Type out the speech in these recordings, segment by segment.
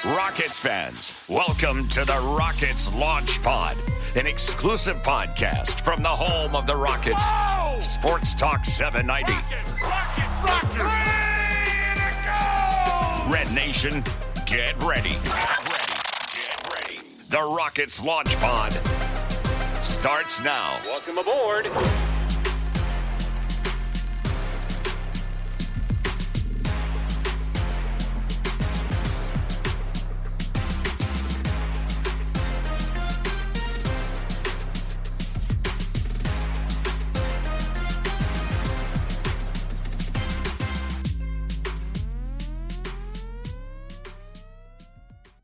Rockets fans, welcome to the Rockets Launch Pod, an exclusive podcast from the home of the Rockets, Sports Talk 790. Rockets! Ready to go! Red Nation, get ready. Get ready. The Rockets Launch Pod starts now. Welcome aboard.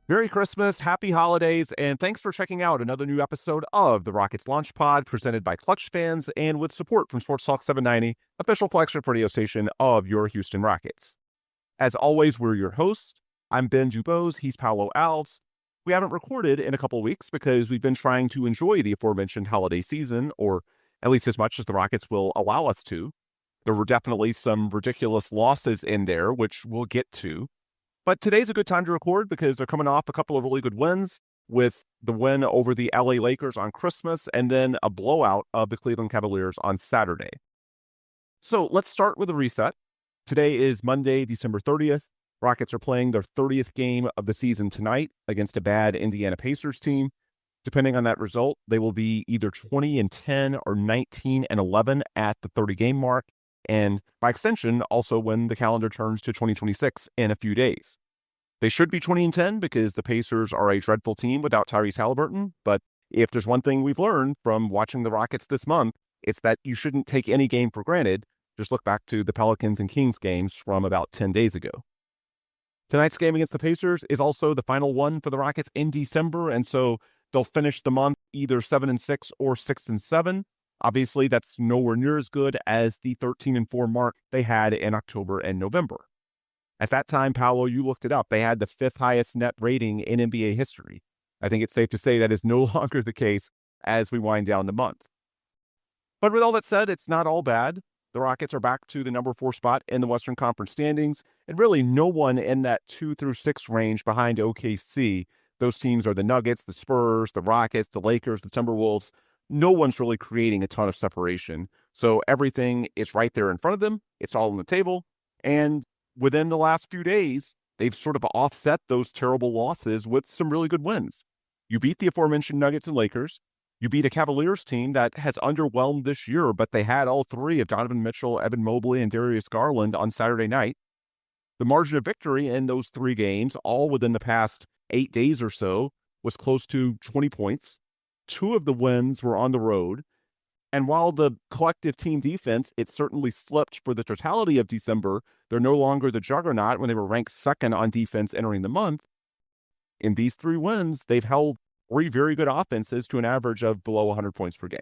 Merry Christmas, happy holidays, and thanks for checking out another new episode of the Rockets Launch Pod presented by ClutchFans and with support from Sports Talk 790, official flagship radio station of your Houston Rockets. As always, we're your hosts. I'm DuBose, he's Paulo Alves. We haven't recorded in a couple weeks because we've been trying to enjoy the aforementioned holiday season, or at least as much as the Rockets will allow us to. There were definitely some ridiculous losses in there, which we'll get to. But today's a good time to record because they're coming off a couple of really good wins, with the win over the LA Lakers on Christmas and then a blowout of the Cleveland Cavaliers on Saturday. So let's start with a reset. Today is Monday, December 30th. Rockets are playing their 30th game of the season tonight against a bad Indiana Pacers team. Depending on that result, they will be either 20-10 or 19-11 at the 30-game mark, and by extension, also when the calendar turns to 2026 in a few days. They should be 20-10 because the Pacers are a dreadful team without Tari, but if there's one thing we've learned from watching the Rockets this month, it's that you shouldn't take any game for granted. Just look back to the Pelicans and Kings games from about 10 days ago. Tonight's game against the Pacers is also the final one for the Rockets in December, and so they'll finish the month either 7-6 or 6-7. Obviously, that's nowhere near as good as the 13-4 mark they had in October and November. At that time, Paulo, you looked it up. They had the 5th highest net rating in NBA history. I think it's safe to say that is no longer the case as we wind down the month. But with all that said, it's not all bad. The Rockets are back to the number 4 spot in the Western Conference standings, and really no one in that 2-6 range behind OKC. Those teams are the Nuggets, the Spurs, the Rockets, the Lakers, the Timberwolves. No one's really creating a ton of separation. So everything is right there in front of them. It's all on the table. And within the last few days, they've sort of offset those terrible losses with some really good wins. You beat the aforementioned Nuggets and Lakers. You beat a Cavaliers team that has underwhelmed this year, but they had all three of Donovan Mitchell, Evan Mobley, and Darius Garland on Saturday night. The margin of victory in those 3 games, all within the past 8 days or so, was close to 20 points. 2 of the wins were on the road. And while the collective team defense, it certainly slipped for the totality of December, they're no longer the juggernaut when they were ranked second on defense entering the month. In these 3 wins, they've held 3 very good offenses to an average of below 100 points per game.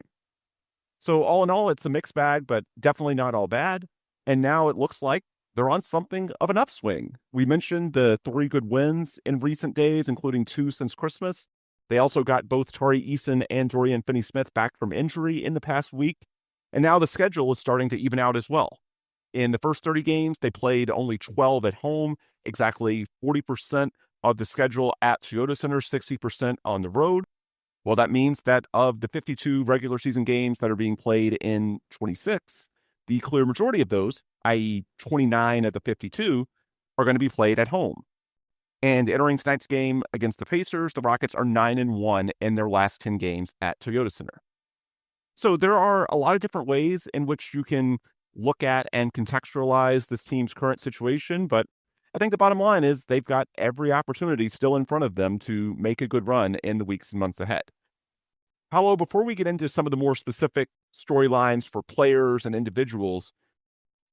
So all in all, it's a mixed bag, but definitely not all bad. And now it looks like they're on something of an upswing. We mentioned the 3 good wins in recent days, including 2 since Christmas. They also got both Tari, Eason, and Dorian Finney-Smith back from injury in the past week. And now the schedule is starting to even out as well. In the first 30 games, they played only 12 at home, exactly 40% of the schedule at Toyota Center, 60% on the road. Well, that means that of the 52 regular season games that are being played in 26, the clear majority of those, i.e. 29 of the 52, are going to be played at home. And entering tonight's game against the Pacers, the Rockets are 9-1 in their last 10 games at Toyota Center. So there are a lot of different ways in which you can look at and contextualize this team's current situation, but I think the bottom line is they've got every opportunity still in front of them to make a good run in the weeks and months ahead. Paulo, before we get into some of the more specific storylines for players and individuals,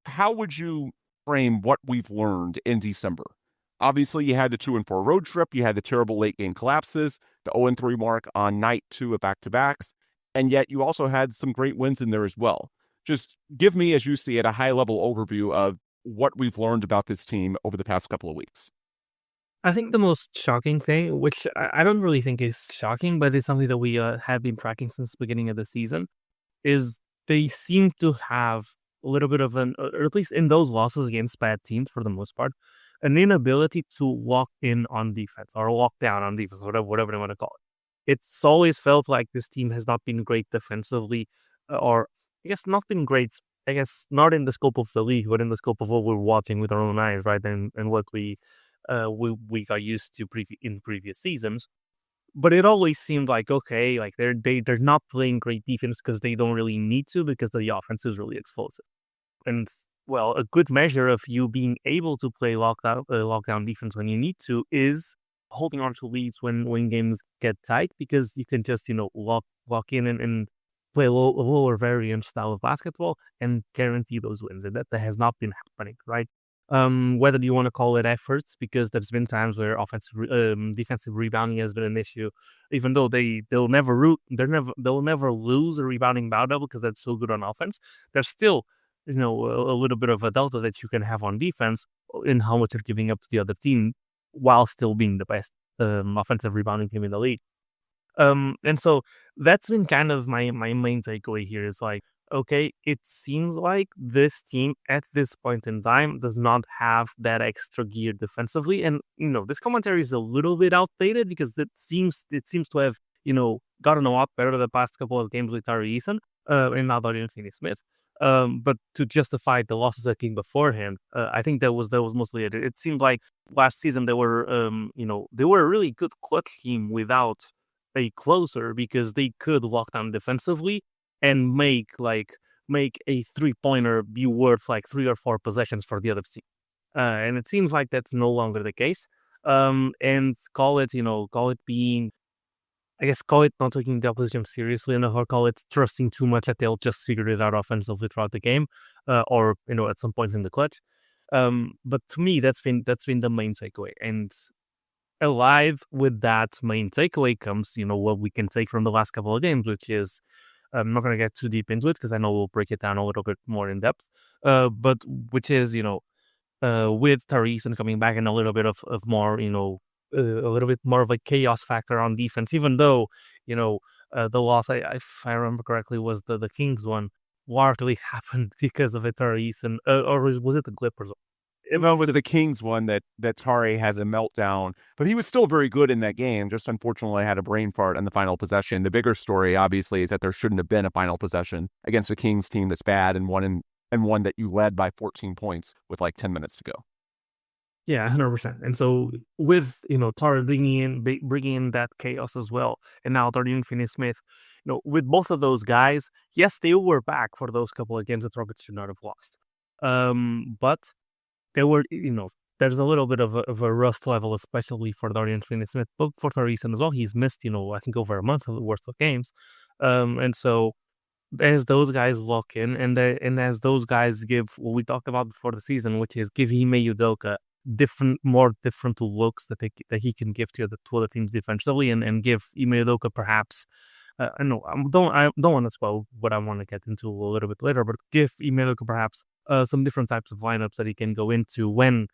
how would you frame what we've learned in December? Obviously, you had the 2-4 road trip, you had the terrible late game collapses, the 0-3 mark on night 2 of back-to-backs, and yet you also had some great wins in there as well. Just give me, as you see it, a high-level overview of what we've learned about this team over the past couple of weeks. I think the most shocking thing, which I don't really think is shocking, but it's something that we have been tracking since the beginning of the season, is they seem to have a little bit of or at least in those losses against bad teams for the most part, an inability to lock in on defense or lock down on defense, whatever they want to call it. It's always felt like this team has not been great defensively, or I guess not been great. I guess not in the scope of the league, but in the scope of what we're watching with our own eyes, right? And what we got used to in previous seasons. But it always seemed like, okay, like they're not playing great defense because they don't really need to, because the offense is really explosive. And well, a good measure of you being able to play lockdown defense when you need to is holding on to leads when games get tight, because you can just lock in and play a lower variant style of basketball and guarantee those wins. And that has not been happening, right? Whether you want to call it efforts, because there's been times where defensive rebounding has been an issue, even though they'll never lose a rebounding battle because that's so good on offense. There's still a little bit of a delta that you can have on defense in how much you're giving up to the other team while still being the best offensive rebounding team in the league. And so that's been kind of my main takeaway here is like, okay, it seems like this team at this point in time does not have that extra gear defensively. And, this commentary is a little bit outdated because it seems to have, gotten a lot better the past couple of games with Tari, Eason, and now Dorian, Finney-Smith. But to justify the losses that came beforehand, I think that was mostly it. It seemed like last season they were a really good clutch team without a closer, because they could lock down defensively and make a 3-pointer be worth like 3 or 4 possessions for the other team. And it seems like that's no longer the case. And call it not taking the opposition seriously enough, or call it trusting too much that they'll just figure it out offensively throughout the game, or at some point in the clutch. But to me, that's been the main takeaway. And alive with that main takeaway comes, what we can take from the last couple of games, which is, I'm not going to get too deep into it because I know we'll break it down a little bit more in depth. But which is, with Tari and coming back and a little bit of more, a little bit more of a chaos factor on defense, even though, the loss, if I remember correctly, was the Kings one, largely happened because of a Tari or was it the Clippers? It was the Kings one that Tari has a meltdown, but he was still very good in that game. Just unfortunately had a brain fart in the final possession. The bigger story, obviously, is that there shouldn't have been a final possession against a Kings team that's bad and one that you led by 14 points with like 10 minutes to go. Yeah, 100%. And so with, Tari bringing in that chaos as well, and now Dorian, Finney-Smith, with both of those guys, yes, they were back for those couple of games that Rockets should not have lost. But they were, there's a little bit of a rust level, especially for Dorian Finney-Smith, but for Tari as well. He's missed, I think over a month worth of games. And so as those guys lock in, and as those guys give what we talked about before the season, which is give Ime Udoka more different looks that he can give to other teams defensively, and give Ime Udoka perhaps, I don't want to spoil what I want to get into a little bit later, but give Ime Udoka perhaps some different types of lineups that he can go into when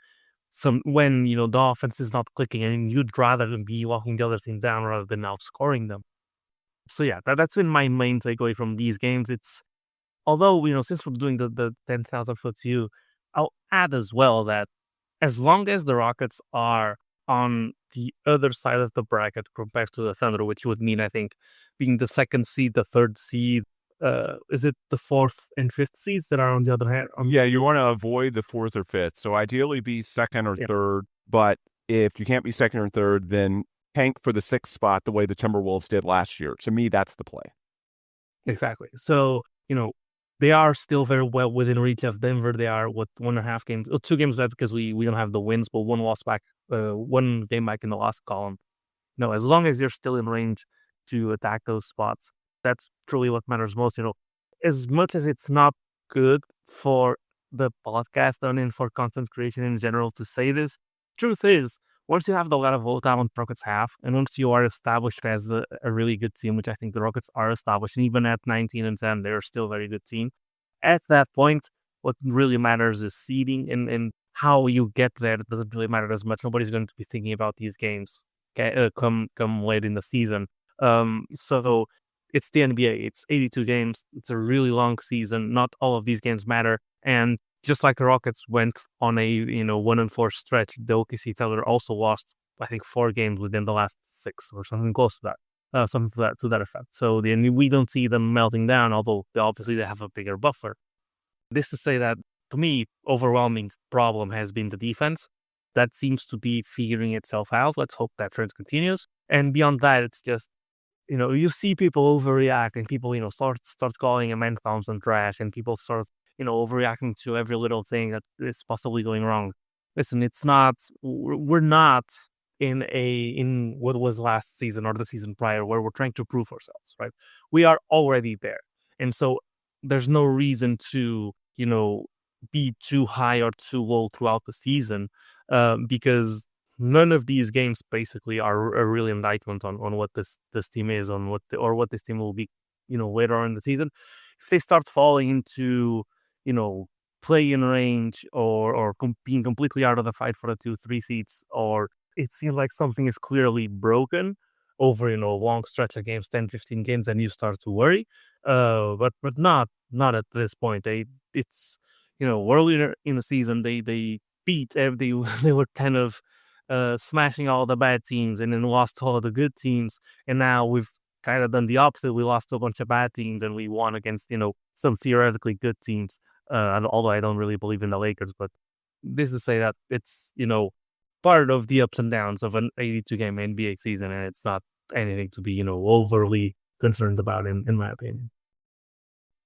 the offense is not clicking, and you'd rather be locking the other team down rather than outscoring them. So yeah, that's been my main takeaway from these games. It's, although since we're doing the 10,000 foot view, I'll add as well that as long as the Rockets are on the other side of the bracket compared to the Thunder, which would mean, I think, being the second seed, the third seed, is it the fourth and fifth seeds that are on the other hand? Yeah, you want to avoid the fourth or fifth. So ideally be second or third. But if you can't be second or third, then tank for the sixth spot the way the Timberwolves did last year. To me, that's the play. Exactly. So, they are still very well within reach of Denver. They are 1.5 games, 2 games back because we don't have the wins, but one game back in the last column. As long as you're still in range to attack those spots, that's truly what matters most. As much as it's not good for the podcast and for content creation in general to say this, truth is, once you have the level of talent Rockets have, and once you are established as a really good team, which I think the Rockets are established, and even at 19-10, they're still a very good team. At that point, what really matters is seeding, and how you get there. It doesn't really matter as much. Nobody's going to be thinking about these games come late in the season. So it's the NBA. It's 82 games. It's a really long season. Not all of these games matter. And just like the Rockets went on a 1-4 stretch, the OKC Thunder also lost, I think, 4 games within the last 6 or something close to that, something to that effect. So we don't see them melting down, although obviously they have a bigger buffer. This to say that, to me, overwhelming problem has been the defense. That seems to be figuring itself out. Let's hope that trend continues. And beyond that, it's just, you see people overreact, and people, start calling Amen Thompson trash, and people start, overreacting to every little thing that is possibly going wrong. Listen, we're not in what was last season or the season prior where we're trying to prove ourselves, right? We are already there. And so there's no reason to, be too high or too low throughout the season, because none of these games basically are a real indictment on what this team is, on what this team will be, later on in the season. If they start falling into, play-in range or being completely out of the fight for the 2-3 seats, or it seems like something is clearly broken over, a long stretch of games, 10, 15 games, and you start to worry. But not at this point. It's earlier in the season they beat they were kind of smashing all the bad teams and then lost all of the good teams, and now we've kind of done the opposite. We lost to a bunch of bad teams and we won against some theoretically good teams. Although I don't really believe in the Lakers, but this is to say that it's part of the ups and downs of an 82-game NBA season, and it's not anything to be overly concerned about in my opinion.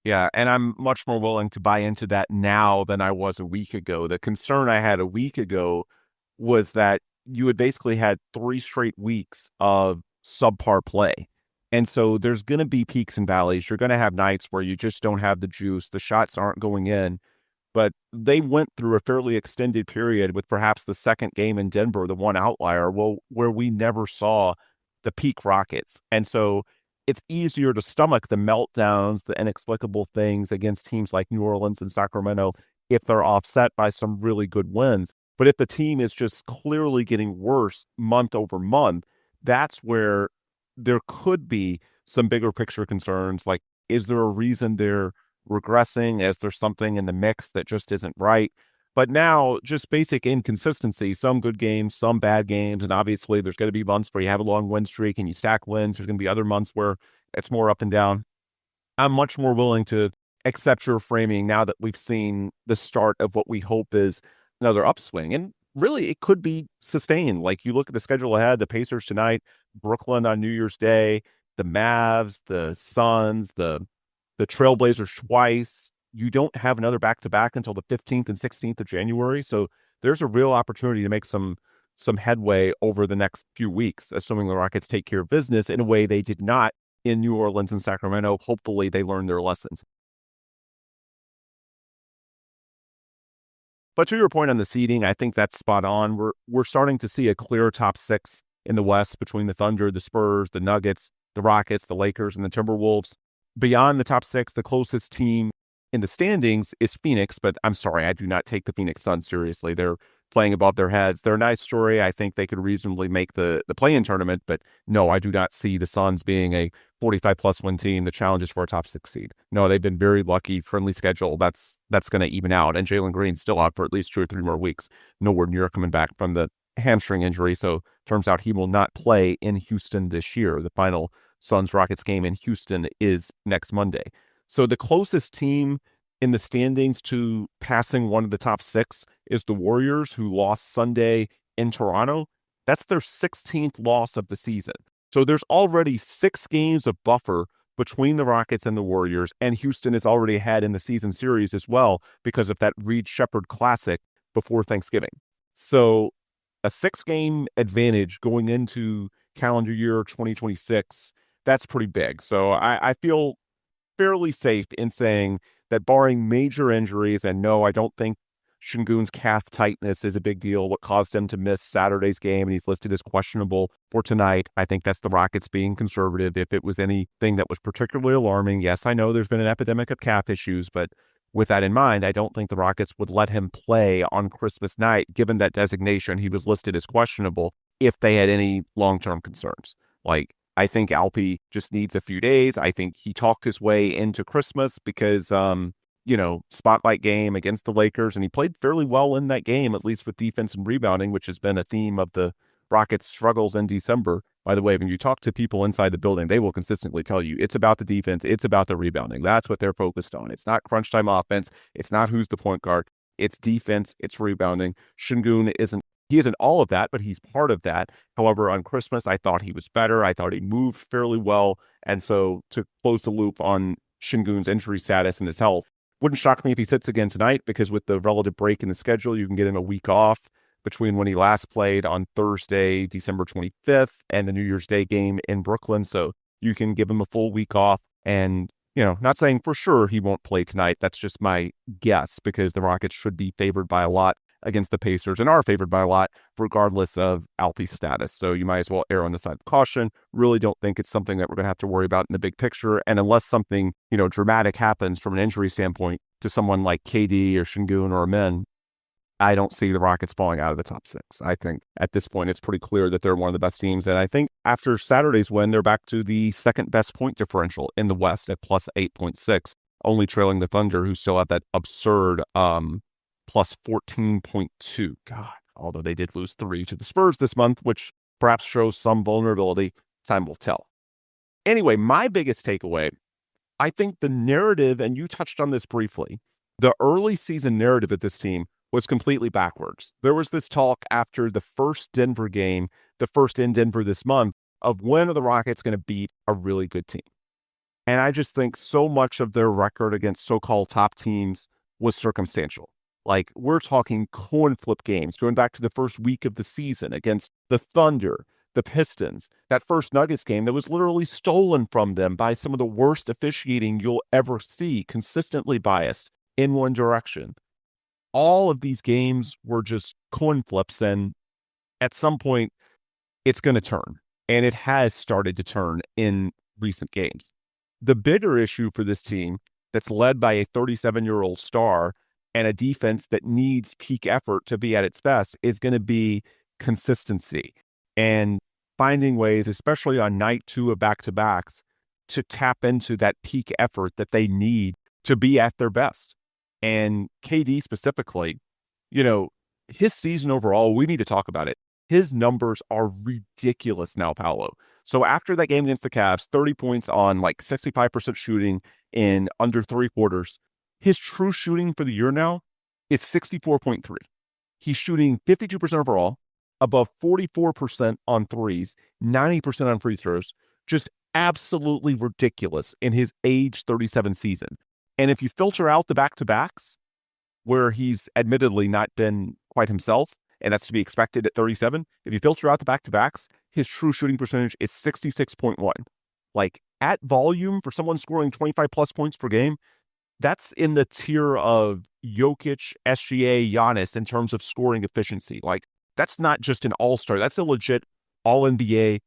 Yeah, and I'm much more willing to buy into that now than I was a week ago. The concern I had a week ago was that you had basically had 3 straight weeks of subpar play. And so there's going to be peaks and valleys. You're going to have nights where you just don't have the juice. The shots aren't going in. But they went through a fairly extended period with perhaps the second game in Denver, the one outlier, where we never saw the peak Rockets. And so it's easier to stomach the meltdowns, the inexplicable things against teams like New Orleans and Sacramento if they're offset by some really good wins. But if the team is just clearly getting worse month over month, that's where there could be some bigger picture concerns. Like, is there a reason they're regressing? Is there something in the mix that just isn't right? But now, just basic inconsistency, some good games, some bad games, and obviously there's going to be months where you have a long win streak and you stack wins. There's going to be other months where it's more up and down. I'm much more willing to accept your framing now that we've seen the start of what we hope is another upswing. And really, it could be sustained. Like, you look at the schedule ahead, the Pacers tonight, Brooklyn on New Year's Day, the Mavs, the Suns, the Trailblazers twice. You don't have another back-to-back until the 15th and 16th of January. So there's a real opportunity to make some headway over the next few weeks, assuming the Rockets take care of business in a way they did not in New Orleans and Sacramento. Hopefully they learned their lessons. But to your point on the seeding, I think that's spot on. We're starting to see a clear top 6 in the West between the Thunder, the Spurs, the Nuggets, the Rockets, the Lakers, and the Timberwolves. Beyond the top 6, the closest team in the standings is Phoenix, but I'm sorry, I do not take the Phoenix Suns seriously. They're playing above their heads. They're a nice story. I think they could reasonably make the play-in tournament, but no, I do not see the Suns being a 45-plus win team that challenges for a top 6 seed. No, they've been very lucky, friendly schedule. That's going to even out, and Jalen Green's still out for at least 2 or 3 more weeks. Nowhere near coming back from the hamstring injury, so turns out he will not play in Houston this year. The final Suns-Rockets game in Houston is next Monday. So the closest team in the standings to passing one of the top 6 is the Warriors, who lost Sunday in Toronto. That's their 16th loss of the season. So there's already 6 games of buffer between the Rockets and the Warriors, and Houston is already ahead in the season series as well because of that Reed Shepherd Classic before Thanksgiving. So a 6-game advantage going into calendar year 2026, that's pretty big. So I feel fairly safe in saying that barring major injuries, and no, I don't think Şengün's calf tightness is a big deal. What caused him to miss Saturday's game, and he's listed as questionable for tonight. I think that's the Rockets being conservative. If it was anything that was particularly alarming, yes, I know there's been an epidemic of calf issues, but with that in mind, I don't think the Rockets would let him play on Christmas night, given that designation. He was listed as questionable if they had any long-term concerns. Like, I think Alpe just needs a few days. I think he talked his way into Christmas because spotlight game against the Lakers, and he played fairly well in that game, at least with defense and rebounding, which has been a theme of the Rockets' struggles in December. By the way, when you talk to people inside the building, they will consistently tell you it's about the defense, it's about the rebounding. That's what they're focused on. It's not crunch time offense. It's not who's the point guard. It's defense. It's rebounding. Şengün isn't all of that, but he's part of that. However, on Christmas, I thought he was better. I thought he moved fairly well. And so to close the loop on Şengün's injury status and his health, wouldn't shock me if he sits again tonight, because with the relative break in the schedule, you can get him a week off between when he last played on Thursday, December 25th, and the New Year's Day game in Brooklyn. So you can give him a full week off. And, not saying for sure he won't play tonight. That's just my guess, because the Rockets should be favored by a lot against the Pacers and are favored by a lot regardless of Alfie's status. So you might as well err on the side of caution. Really don't think it's something that we're going to have to worry about in the big picture. And unless something, dramatic happens from an injury standpoint to someone like KD or Şengün or Amin, I don't see the Rockets falling out of the top 6. I think at this point, it's pretty clear that they're one of the best teams. And I think after Saturday's win, they're back to the second best point differential in the West at plus 8.6, only trailing the Thunder, who still have that absurd plus 14.2. God, although they did lose 3 to the Spurs this month, which perhaps shows some vulnerability. Time will tell. Anyway, my biggest takeaway, I think the narrative, and you touched on this briefly, the early season narrative of this team was completely backwards. There was this talk after the first Denver game, the first in Denver this month, of when are the Rockets going to beat a really good team. And I just think so much of their record against so-called top teams was circumstantial. Like, we're talking coin flip games going back to the first week of the season against the Thunder, the Pistons, that first Nuggets game that was literally stolen from them by some of the worst officiating you'll ever see, consistently biased in one direction. All of these games were just coin flips, and at some point, it's going to turn. And it has started to turn in recent games. The bigger issue for this team that's led by a 37-year-old star and a defense that needs peak effort to be at its best is going to be consistency and finding ways, especially on night 2 of back-to-backs, to tap into that peak effort that they need to be at their best. And KD specifically, his season overall, we need to talk about it. His numbers are ridiculous now, Paulo. So after that game against the Cavs, 30 points on like 65% shooting in under 3 quarters, his true shooting for the year now is 64.3. He's shooting 52% overall, above 44% on threes, 90% on free throws, just absolutely ridiculous in his age 37 season. And if you filter out the back-to-backs, where he's admittedly not been quite himself, and that's to be expected at 37, if you filter out the back-to-backs, his true shooting percentage is 66.1. Like, at volume, for someone scoring 25-plus points per game, that's in the tier of Jokic, SGA, Giannis in terms of scoring efficiency. Like, that's not just an all-star. That's a legit all-NBA,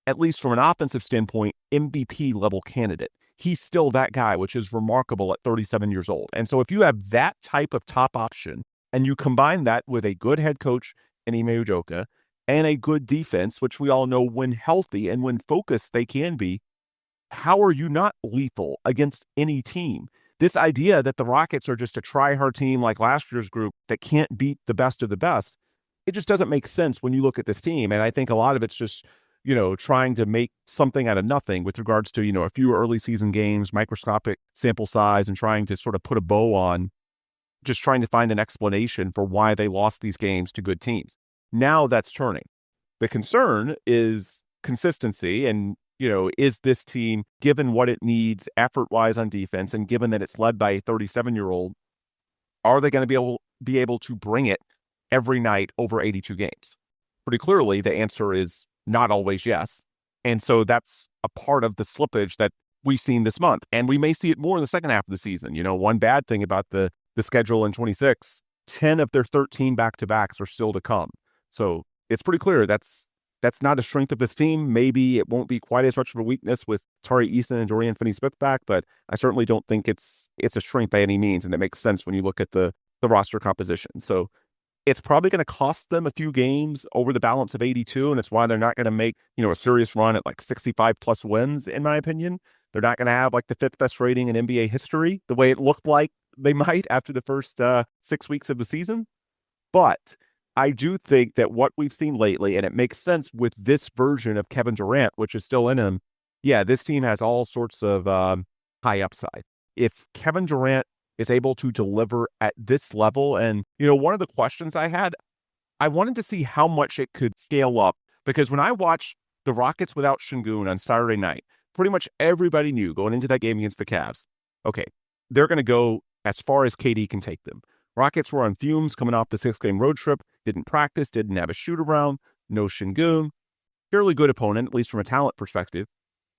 at least from an offensive standpoint, MVP-level candidate. He's still that guy, which is remarkable at 37 years old. And so if you have that type of top option and you combine that with a good head coach in Ime Udoka and a good defense, which we all know when healthy and when focused they can be, how are you not lethal against any team? This idea that the Rockets are just a try-hard team like last year's group that can't beat the best of the best, it just doesn't make sense when you look at this team. And I think a lot of it's just trying to make something out of nothing with regards to, a few early season games, microscopic sample size, and trying to sort of put a bow on just trying to find an explanation for why they lost these games to good teams. Now that's turning. The concern is consistency and, is this team, given what it needs effort-wise on defense and given that it's led by a 37-year-old, are they going to be able to bring it every night over 82 games? Pretty clearly, the answer is not always yes. And so that's a part of the slippage that we've seen this month. And we may see it more in the second half of the season. One bad thing about the schedule in 26, 10 of their 13 back-to-backs are still to come. So it's pretty clear that's not a strength of this team. Maybe it won't be quite as much of a weakness with Tari, Eason, and Dorian Finney-Smith back, but I certainly don't think it's a strength by any means. And it makes sense when you look at the roster composition. So it's probably going to cost them a few games over the balance of 82, and it's why they're not going to make, a serious run at like 65-plus wins, in my opinion. They're not going to have like the 5th best rating in NBA history, the way it looked like they might after the first 6 weeks of the season. But I do think that what we've seen lately, and it makes sense with this version of Kevin Durant, which is still in him, yeah, this team has all sorts of high upside. If Kevin Durant is able to deliver at this level, and, one of the questions I had, I wanted to see how much it could scale up, because when I watched the Rockets without Şengün on Saturday night, pretty much everybody knew going into that game against the Cavs, okay, they're going to go as far as KD can take them. Rockets were on fumes coming off the 6-game road trip, didn't practice, didn't have a shoot-around, no Şengün, fairly good opponent, at least from a talent perspective.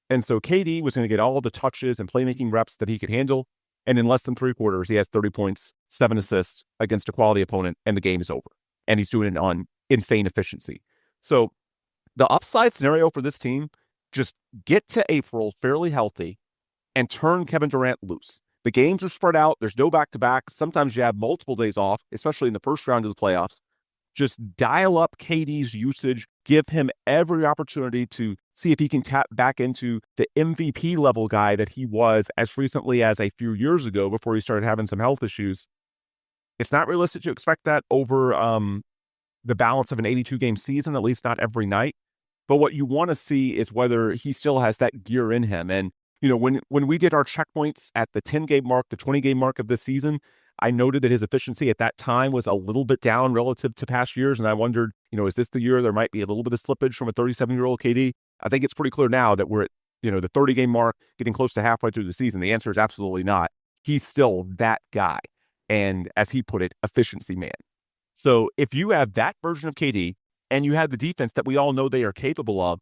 And so KD was going to get all the touches and playmaking reps that he could handle, and in less than 3 quarters, he has 30 points, 7 assists against a quality opponent, and the game is over. And he's doing it on insane efficiency. So the upside scenario for this team, just get to April fairly healthy and turn Kevin Durant loose. The games are spread out. There's no back-to-back. Sometimes you have multiple days off, especially in the first round of the playoffs. Just dial up KD's usage. Give him every opportunity to see if he can tap back into the MVP level guy that he was as recently as a few years ago before he started having some health issues. It's not realistic to expect that over the balance of an 82-game season, at least not every night. But what you want to see is whether he still has that gear in him. And when we did our checkpoints at the 10-game mark, the 20-game mark of this season, I noted that his efficiency at that time was a little bit down relative to past years. And I wondered, is this the year there might be a little bit of slippage from a 37-year-old KD? I think it's pretty clear now that we're at, the 30-game mark, getting close to halfway through the season. The answer is absolutely not. He's still that guy. And as he put it, efficiency man. So if you have that version of KD and you have the defense that we all know they are capable of,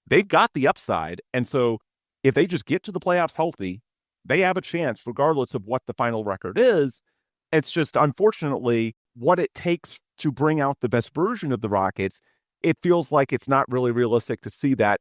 they've got the upside. And so if they just get to the playoffs healthy, they have a chance regardless of what the final record is. It's just, unfortunately, what it takes to bring out the best version of the Rockets, it feels like it's not really realistic to see that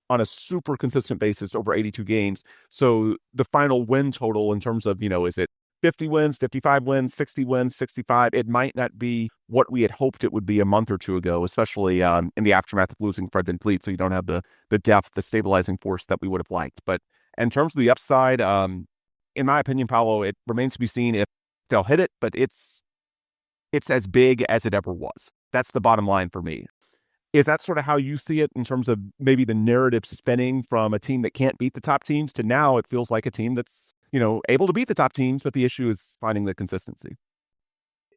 on a super consistent basis over 82 games. So the final win total in terms of, is it 50 wins, 55 wins, 60 wins, 65? It might not be what we had hoped it would be a month or two ago, especially in the aftermath of losing Fred VanVleet. So you don't have the depth, the stabilizing force that we would have liked. But in terms of the upside, in my opinion, Paulo, it remains to be seen if they'll hit it, but it's as big as it ever was. That's the bottom line for me. Is that sort of how you see it in terms of maybe the narrative spinning from a team that can't beat the top teams to now it feels like a team that's, able to beat the top teams, but the issue is finding the consistency?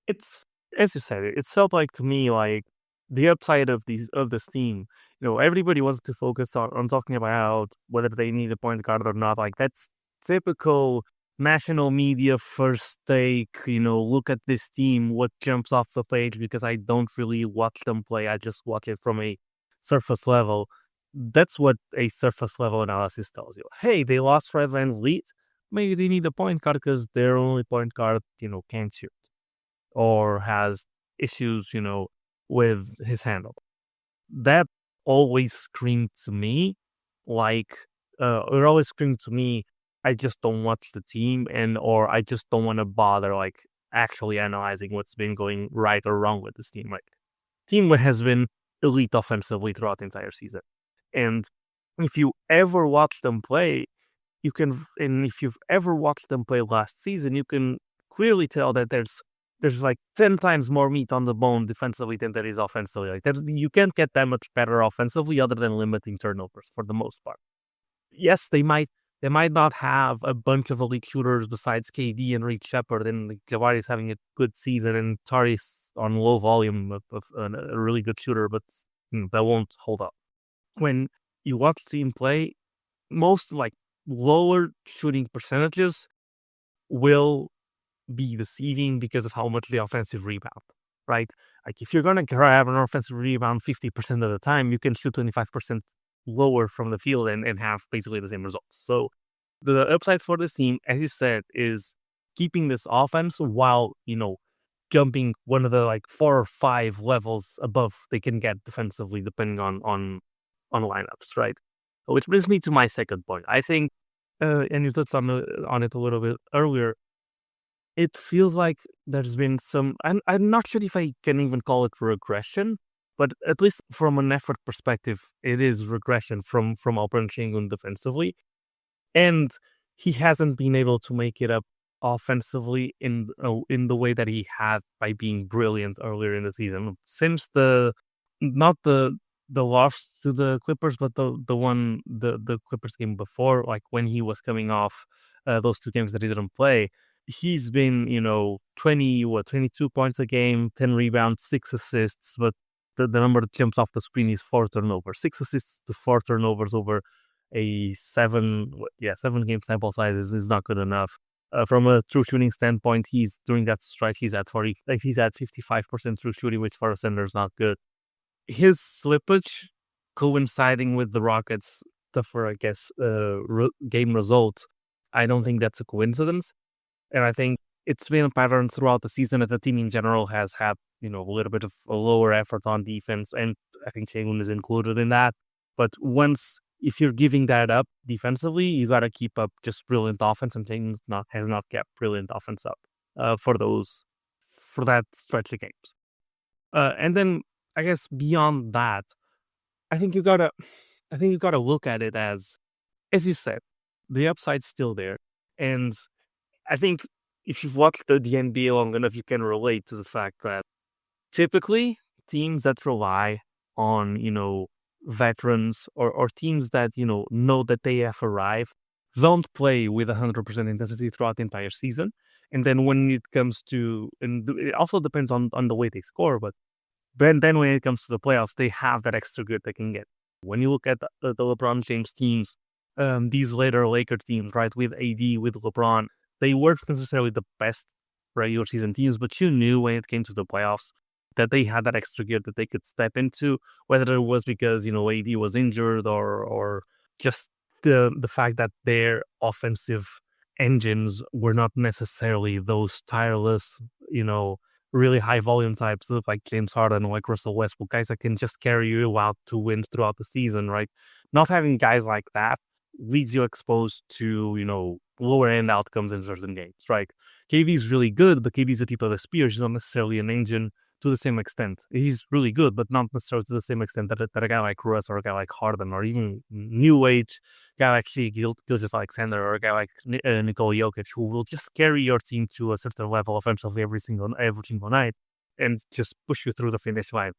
It's, as you said, it felt like to me like the upside of this team. Everybody wants to focus on talking about whether they need a point guard or not. Like that's typical national media first take, look at this team, what jumps off the page, because I don't really watch them play. I just watch it from a surface level. That's what a surface level analysis tells you. Hey, they lost Fred VanVleet. Maybe they need a point guard because their only point guard, can't shoot or has issues, with his handle. That always screamed to me like, it always screamed to me, I just don't watch the team or I just don't want to bother like actually analyzing what's been going right or wrong with this team. Like, team has been elite offensively throughout the entire season. And if you ever watch them play, if you've ever watched them play last season, you can clearly tell that there's like 10 times more meat on the bone defensively than there is offensively. Like you can't get that much better offensively other than limiting turnovers for the most part. Yes, they might not have a bunch of elite shooters besides KD and Reed Shepherd, and like, Jabari is having a good season, and Tari's on low volume of a really good shooter, but that won't hold up. When you watch the team play, most like lower shooting percentages will be deceiving because of how much the offensive rebound, right? Like if you're going to grab an offensive rebound 50% of the time, you can shoot 25% lower from the field and have basically the same results. So the upside for this team, as you said, is keeping this offense while, jumping one of the like 4 or 5 levels above they can get defensively depending on lineups, right? Which brings me to my second point. I think, and you touched on it a little bit earlier, it feels like there's been some, I'm not sure if I can even call it regression, but at least from an effort perspective, it is regression from Alperen Şengün defensively. And he hasn't been able to make it up offensively in the way that he had by being brilliant earlier in the season. Since not the loss to the Clippers, but the Clippers game before, like when he was coming off those 2 games that he didn't play, he's been 22 points a game, 10 rebounds, 6 assists, but the number that jumps off the screen is 4 turnovers, 6 assists to 4 turnovers over a 7 game sample size is not good enough. From a true shooting standpoint, he's during that stretch he's at 55% true shooting, which for a center is not good. His slippage coinciding with the Rockets' tougher, I guess, game results, I don't think that's a coincidence, and I think it's been a pattern throughout the season that the team in general has had a little bit of a lower effort on defense, and I think Sengun is included in that. But if you're giving that up defensively, you got to keep up just brilliant offense, and Sengun has not kept brilliant offense up for that stretch of games. And then I guess beyond that, I think you gotta look at it as you said, the upside's still there, and I think if you've watched the NBA long enough, you can relate to the fact that typically teams that rely on veterans or teams that know that they have arrived don't play with 100% intensity throughout the entire season, and then when it comes to, and it also depends on the way they score, but then when it comes to the playoffs, they have that extra good they can get. When you look at the LeBron James teams, these later Laker teams, right, with AD, with LeBron, they weren't necessarily the best regular season teams, but you knew when it came to the playoffs that they had that extra gear that they could step into, whether it was because AD was injured or just the fact that their offensive engines were not necessarily those tireless, really high volume types of like James Harden or like Russell Westbrook, guys that can just carry you out to wins throughout the season, right? Not having guys like that leads you exposed to, lower end outcomes in certain games, right? KD is really good, but KD is the tip of the spear. He's not necessarily an engine to the same extent. He's really good, but not necessarily to the same extent that a guy like Russ or a guy like Harden or even new age guy like Gilgeous-Alexander or a guy like Nikola Jokic, who will just carry your team to a certain level offensively every single night and just push you through the finish line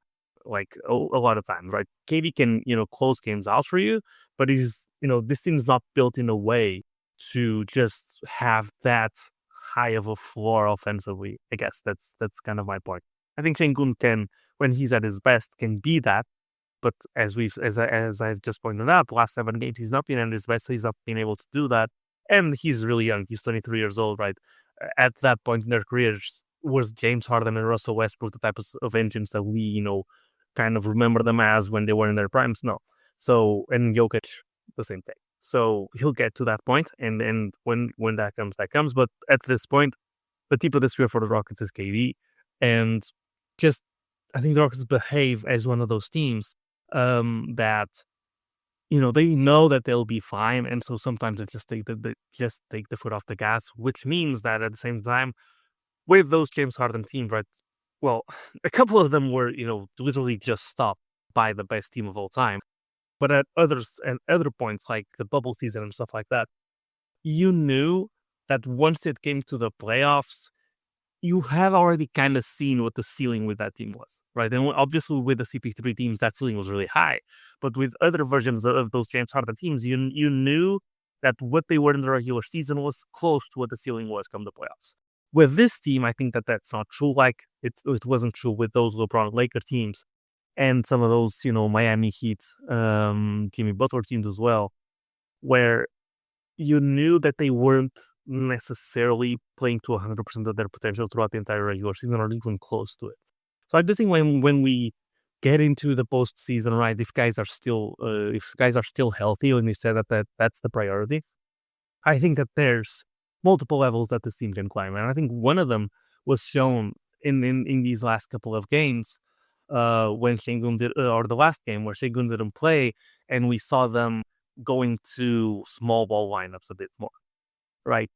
like a lot of times, right? KD can close games out for you, but this team's not built in a way to just have that high of a floor offensively. I guess that's kind of my point. I think Sengun can, when he's at his best, can be that. But as I've just pointed out, the last 7 games, he's not been at his best, so he's not been able to do that. And he's really young. He's 23 years old, right? At that point in their careers, was James Harden and Russell Westbrook the type of engines that we, kind of remember them as when they were in their primes? No. So, and Jokic, the same thing. So he'll get to that point, and when that comes. But at this point, the tip of the spear for the Rockets is KD, and just I think the Rockets behave as one of those teams that they know that they'll be fine, and so sometimes they just take the foot off the gas, which means that at the same time with those James Harden teams, right? Well, a couple of them were literally just stopped by the best team of all time. But at other points, like the bubble season and stuff like that, you knew that once it came to the playoffs, you have already kind of seen what the ceiling with that team was, right? And obviously with the CP3 teams, that ceiling was really high. But with other versions of those James Harden teams, you knew that what they were in the regular season was close to what the ceiling was come the playoffs. With this team, I think that that's not true. Like it wasn't true with those LeBron Laker teams. And some of those, Miami Heat, Jimmy Butler teams as well, where you knew that they weren't necessarily playing to 100% of their potential throughout the entire regular season or even close to it. So I do think when we get into the postseason, right, if guys are still healthy, when you said that's the priority, I think that there's multiple levels that this team can climb. And I think one of them was shown in these last couple of games, when Sengun did, or the last game where Sengun didn't play, and we saw them going to small ball lineups a bit more, right?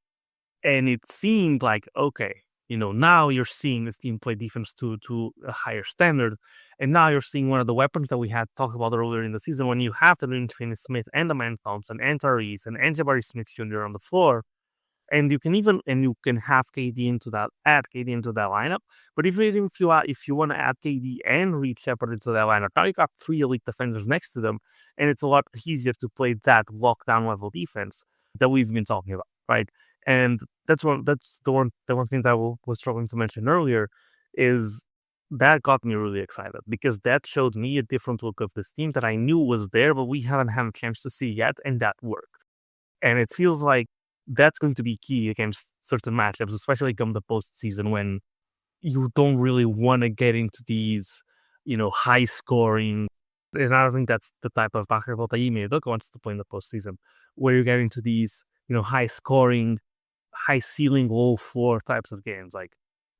And it seemed like, okay, now you're seeing this team play defense to a higher standard, and now you're seeing one of the weapons that we had talked about earlier in the season, when you have to Finney-Smith and Aman Thompson and Tari and Jabari Smith Jr. on the floor, And you can have KD into that, add KD into that lineup. But if you want to add KD and Reed Shepard into that lineup, now you got 3 elite defenders next to them, and it's a lot easier to play that lockdown level defense that we've been talking about, right? And that's the one thing that I was struggling to mention earlier is that got me really excited because that showed me a different look of this team that I knew was there, but we haven't had a chance to see yet, and that worked. And it feels like that's going to be key against certain matchups, especially come the postseason when you don't really want to get into these, high scoring. And I don't think that's the type of basketball that Ime wants to play in the postseason, where you get into these, high scoring, high ceiling, low floor types of games. Like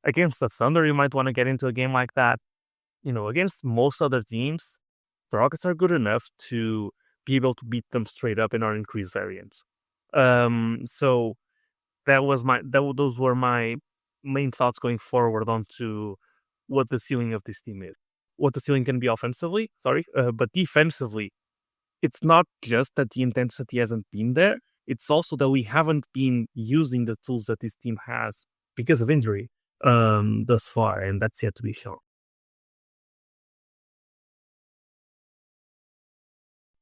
against the Thunder, you might want to get into a game like that. Against most other teams, the Rockets are good enough to be able to beat them straight up in our increased variance. So those were my main thoughts going forward onto what the ceiling of this team is. What the ceiling can be offensively, but defensively, it's not just that the intensity hasn't been there. It's also that we haven't been using the tools that this team has because of injury thus far, and that's yet to be shown.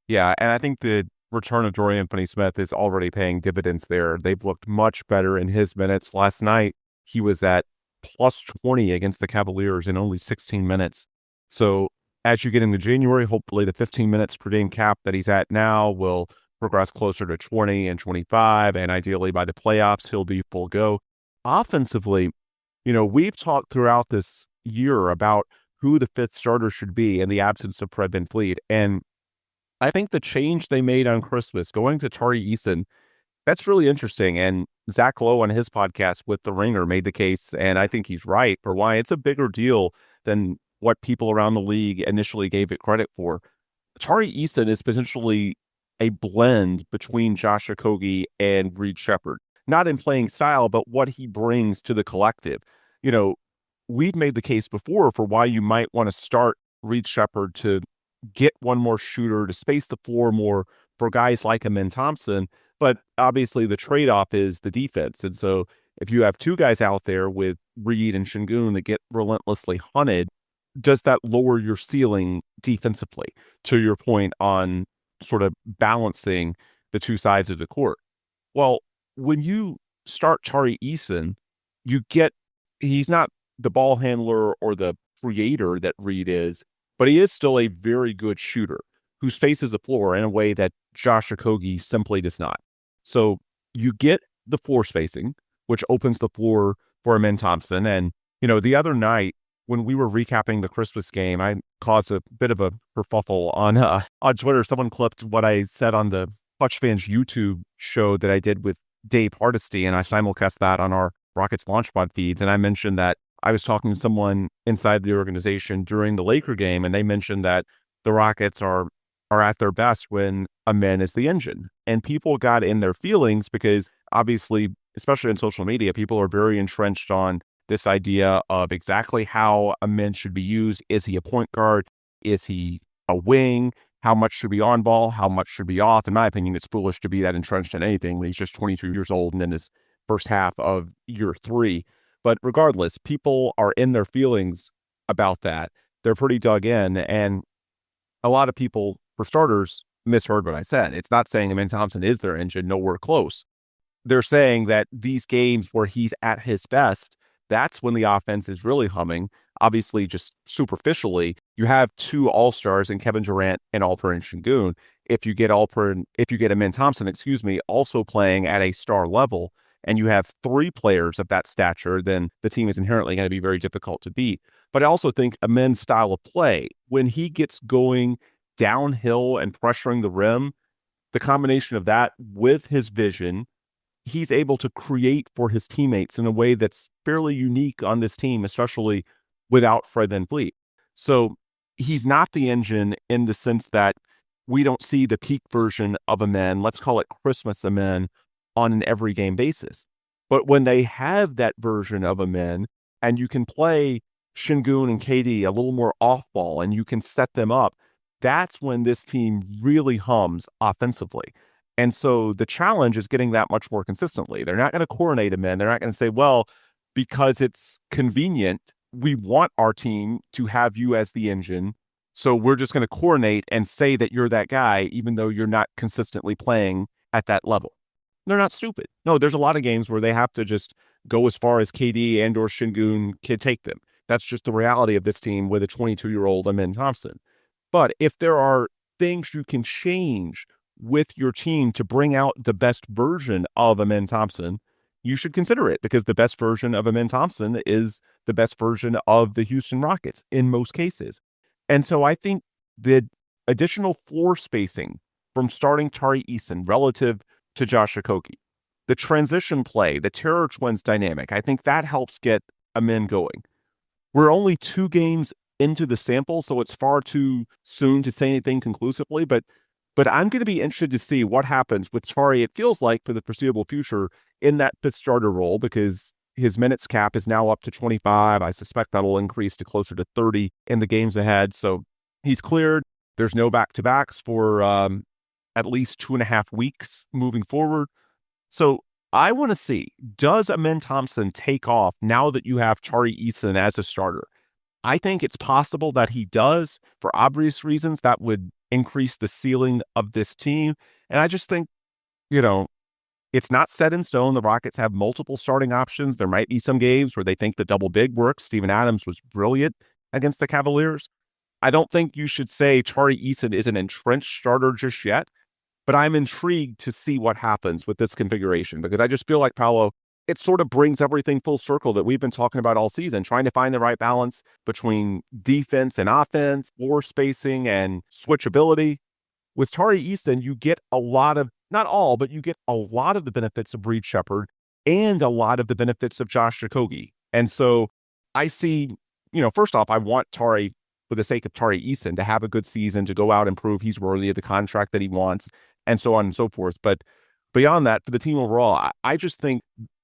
Yeah, and I think the return of Dorian Finney-Smith is already paying dividends there. They've looked much better in his minutes. Last night, he was at plus 20 against the Cavaliers in only 16 minutes. So as you get into January, hopefully the 15 minutes per game cap that he's at now will progress closer to 20 and 25, and ideally by the playoffs, he'll be full go. Offensively, we've talked throughout this year about who the fifth starter should be in the absence of Fred VanVleet, and I think the change they made on Christmas, going to Tari Eason, that's really interesting. And Zach Lowe on his podcast with The Ringer made the case, and I think he's right, for why it's a bigger deal than what people around the league initially gave it credit for. Tari Eason is potentially a blend between Josh Okogie and Reed Shepard, not in playing style, but what he brings to the collective. We've made the case before for why you might want to start Reed Shepard to get one more shooter, to space the floor more for guys like Amen Thompson. But obviously the trade-off is the defense. And so if you have two guys out there with Reed and Şengün that get relentlessly hunted, does that lower your ceiling defensively, to your point on sort of balancing the two sides of the court? Well, when you start Tari Eason, he's not the ball handler or the creator that Reed is, but he is still a very good shooter who spaces the floor in a way that Josh Okogie simply does not. So you get the floor spacing, which opens the floor for Amen Thompson. And, the other night when we were recapping the Christmas game, I caused a bit of a kerfuffle on Twitter. Someone clipped what I said on the ClutchFans YouTube show that I did with Dave Hardesty, and I simulcast that on our Rockets Launch Pod feeds. And I mentioned that I was talking to someone inside the organization during the Laker game, and they mentioned that the Rockets are at their best when Amen is the engine. And people got in their feelings because obviously, especially in social media, people are very entrenched on this idea of exactly how Amen should be used. Is he a point guard? Is he a wing? How much should be on ball? How much should be off? In my opinion, it's foolish to be that entrenched in anything when he's just 22 years old and in his first half of year 3. But regardless, people are in their feelings about that. They're pretty dug in. And a lot of people, for starters, misheard what I said. It's not saying Amen Thompson is their engine, nowhere close. They're saying that these games where he's at his best, that's when the offense is really humming. Obviously, just superficially, you have two all-stars in Kevin Durant and Alperen Şengün. If you get Amen Thompson, also playing at a star level, and you have 3 players of that stature, then the team is inherently going to be very difficult to beat. But I also think Amen's style of play, when he gets going downhill and pressuring the rim, the combination of that with his vision, he's able to create for his teammates in a way that's fairly unique on this team, especially without Fred VanVleet. So he's not the engine in the sense that we don't see the peak version of Amen, let's call it Christmas Amen, on an every game basis. But when they have that version of Amen and you can play Şengün and KD a little more off ball and you can set them up, that's when this team really hums offensively. And so the challenge is getting that much more consistently. They're not going to coordinate him in. They're not going to say, well, because it's convenient, we want our team to have you as the engine. So we're just going to coordinate and say that you're that guy, even though you're not consistently playing at that level. They're not stupid. No, there's a lot of games where they have to just go as far as KD and or Şengün can take them. That's just the reality of this team with a 22-year-old Amen Thompson. But if there are things you can change with your team to bring out the best version of Amen Thompson, you should consider it, because the best version of Amen Thompson is the best version of the Houston Rockets in most cases. And so I think the additional floor spacing from starting Tari Eason relative to Josh Okogie, the transition play, the Terror Twins dynamic, I think that helps get Amen going. We're only 2 games into the sample, so it's far too soon to say anything conclusively, but I'm going to be interested to see what happens with Tari, it feels like, for the foreseeable future in that 5th starter role, because his minutes cap is now up to 25. I suspect that'll increase to closer to 30 in the games ahead. So he's cleared. There's no back-to-backs for at least 2.5 weeks moving forward. So I want to see, does Amen Thompson take off now that you have Tari Eason as a starter? I think it's possible that he does. For obvious reasons, that would increase the ceiling of this team. And I just think, it's not set in stone. The Rockets have multiple starting options. There might be some games where they think the double big works. Steven Adams was brilliant against the Cavaliers. I don't think you should say Tari Eason is an entrenched starter just yet, but I'm intrigued to see what happens with this configuration, because I just feel like, Paulo, it sort of brings everything full circle that we've been talking about all season, trying to find the right balance between defense and offense, floor spacing and switchability. With Tari Eason, you get a lot of, not all, but you get a lot of the benefits of Reed Shepherd and a lot of the benefits of Josh Okogie. And so I see, first off, I want Tari, for the sake of Tari Eason, to have a good season, to go out and prove he's worthy of the contract that he wants, and so on and so forth. But beyond that, for the team overall, I just think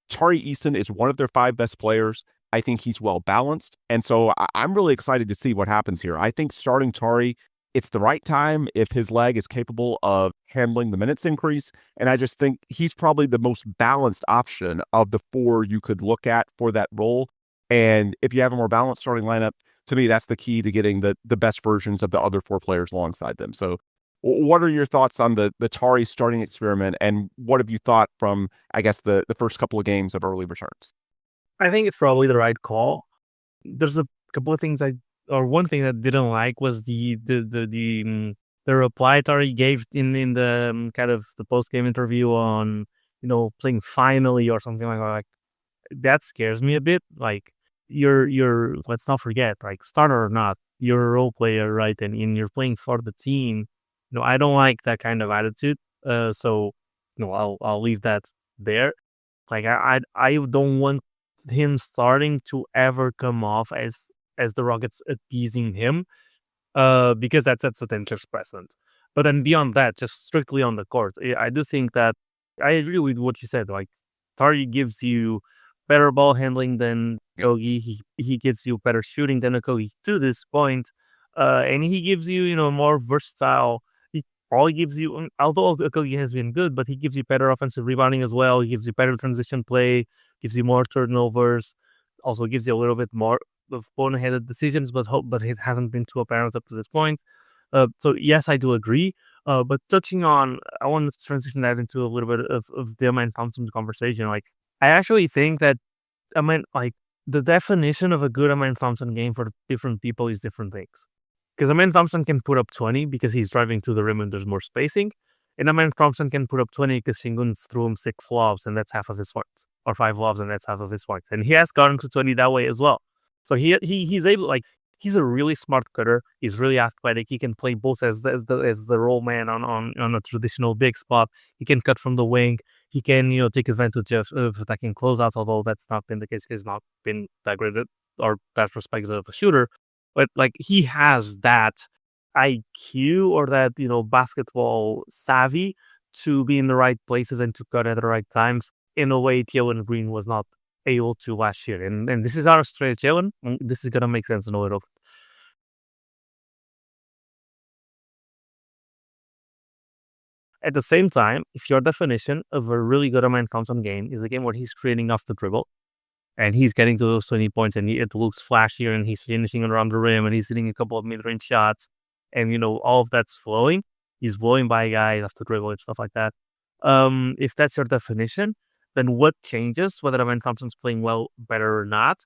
Tari Eason is one of their 5 best players. I think he's well balanced. And so I'm really excited to see what happens here. I think starting Tari, it's the right time if his leg is capable of handling the minutes increase. And I just think he's probably the most balanced option of the 4 you could look at for that role. And if you have a more balanced starting lineup, to me, that's the key to getting the best versions of the other 4 players alongside them. So what are your thoughts on the Tari starting experiment, and what have you thought from, I guess, the first couple of games of early returns? I think it's probably the right call. There's a couple of things one thing that I didn't like was the reply Tari gave in the kind of the post game interview on playing finally or something like that. Like, that scares me a bit. Like, you're let's not forget, like, starter or not, you're a role player, right? And you're playing for the team. I don't like that kind of attitude. So I'll leave that there. Like, I don't want him starting to ever come off as the Rockets appeasing him, because that sets a dangerous precedent. But then beyond that, just strictly on the court, I do think that I agree with what you said. Like, Tari gives you better ball handling than Okogie. He gives you better shooting than Okogie to this point, and he gives you more versatile. He probably gives you, although Okogie has been good, but he gives you better offensive rebounding as well. He gives you better transition play, gives you more turnovers, also gives you a little bit more of boneheaded decisions, but it hasn't been too apparent up to this point. So yes, I do agree. But touching on, I want to transition that into a little bit of the Amen Thompson conversation. Like, I actually think that, the definition of a good Amen Thompson game for different people is different things. Because Amen Thompson can put up 20 because he's driving to the rim and there's more spacing. And Amen Thompson can put up 20 because Şengün threw him 6 lobs and that's half of his points. Or 5 lobs and that's half of his points. And he has gotten to 20 that way as well. So he's able, he's a really smart cutter. He's really athletic. He can play both as the roll man on a traditional big spot. He can cut from the wing. He can take advantage of attacking closeouts. Although that's not been the case. He's not been that great or that perspective of a shooter. But he has that IQ or that basketball savvy to be in the right places and to cut at the right times in a way Jalen Green was not able to last year. And this is our straight Jalen. This is gonna make sense in a little. At the same time, if your definition of a really good Aman Thompson game is a game where he's creating off the dribble, and he's getting to those 20 points, and it looks flashier, and he's finishing around the rim, and he's hitting a couple of mid-range shots, and all of that's flowing. He's blowing by guys off the dribble and stuff like that. If that's your definition, then what changes, whether Aman Thompson's playing well, better or not,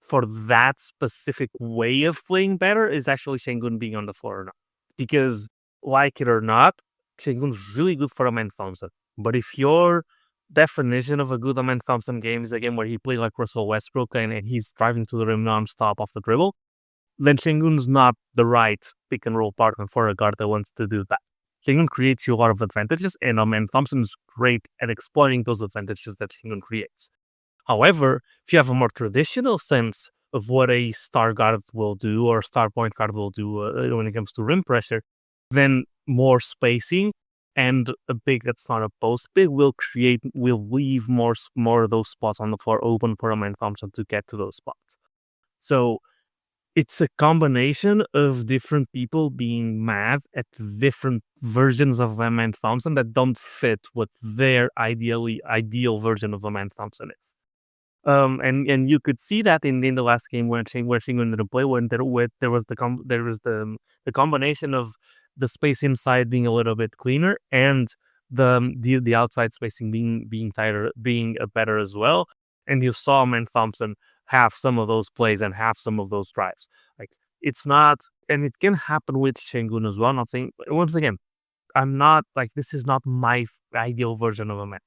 for that specific way of playing better is actually Şengün being on the floor or not. Because, like it or not, Şengün's really good for Aman Thompson. But if your definition of a good Aman Thompson game is a game where he plays like Russell Westbrook and he's driving to the rim nonstop off the dribble, then Şengün's not the right pick and roll partner for a guard that wants to do that. Şengün creates you a lot of advantages, and Aman Thompson's great at exploiting those advantages that Şengün creates. However, if you have a more traditional sense of what a star guard will do or star point guard will do when it comes to rim pressure, then more spacing and a big that's not a post big will leave more of those spots on the floor open for Aman Thompson to get to those spots. So it's a combination of different people being mad at different versions of Aman Thompson that don't fit what their ideal version of Aman Thompson is. And you could see that in the last game where Şengün didn't play, when there was the combination of the space inside being a little bit cleaner and the outside spacing being tighter, being better as well. And you saw Aman Thompson have some of those plays and have some of those drives. Like, it's not, and it can happen with Şengün as well. I'm not saying, once again, I'm not like, this is not my ideal version of a man.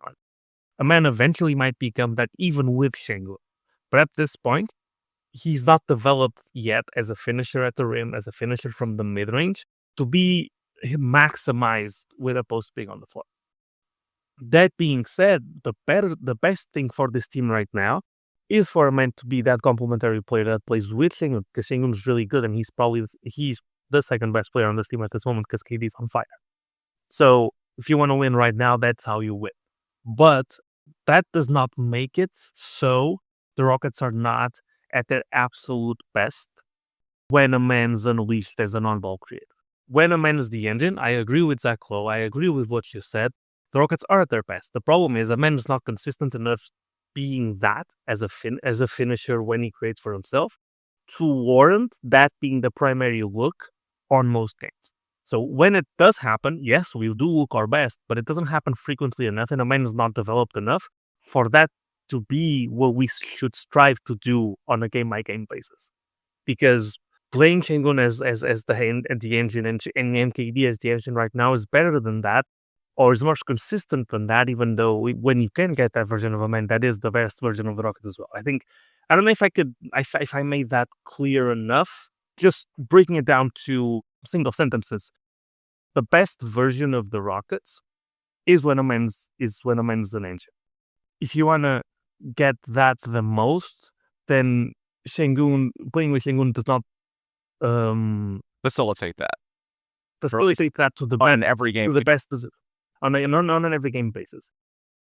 A man eventually might become that even with Şengün. But at this point, he's not developed yet as a finisher at the rim, as a finisher from the mid-range, to be maximized with a post big on the floor. That being said, the best thing for this team right now is for a man to be that complementary player that plays with Şengün, because Şengün is really good, and he's the second best player on this team at this moment because KD's on fire. So if you want to win right now, that's how you win. But that does not make it so the Rockets are not at their absolute best when a man's unleashed as an on-ball creator. When a man is the engine, I agree with Zach Lowe. I agree with what you said. The Rockets are at their best. The problem is a man is not consistent enough being that as a finisher when he creates for himself to warrant that being the primary look on most games. So when it does happen, yes, we do look our best, but it doesn't happen frequently enough, and a man is not developed enough for that to be what we should strive to do on a game-by-game basis. Because playing Şengün as the engine and KD as the engine right now is better than that, or is much consistent than that, even though when you can get that version of a man, that is the best version of the Rockets as well. I don't know if I made that clear enough. Just breaking it down to single sentences. The best version of the Rockets is when a man's an engine. If you want to get that the most, then playing with Şengün does not Facilitate that. Facilitate that to the on every game. To the best on an every game basis.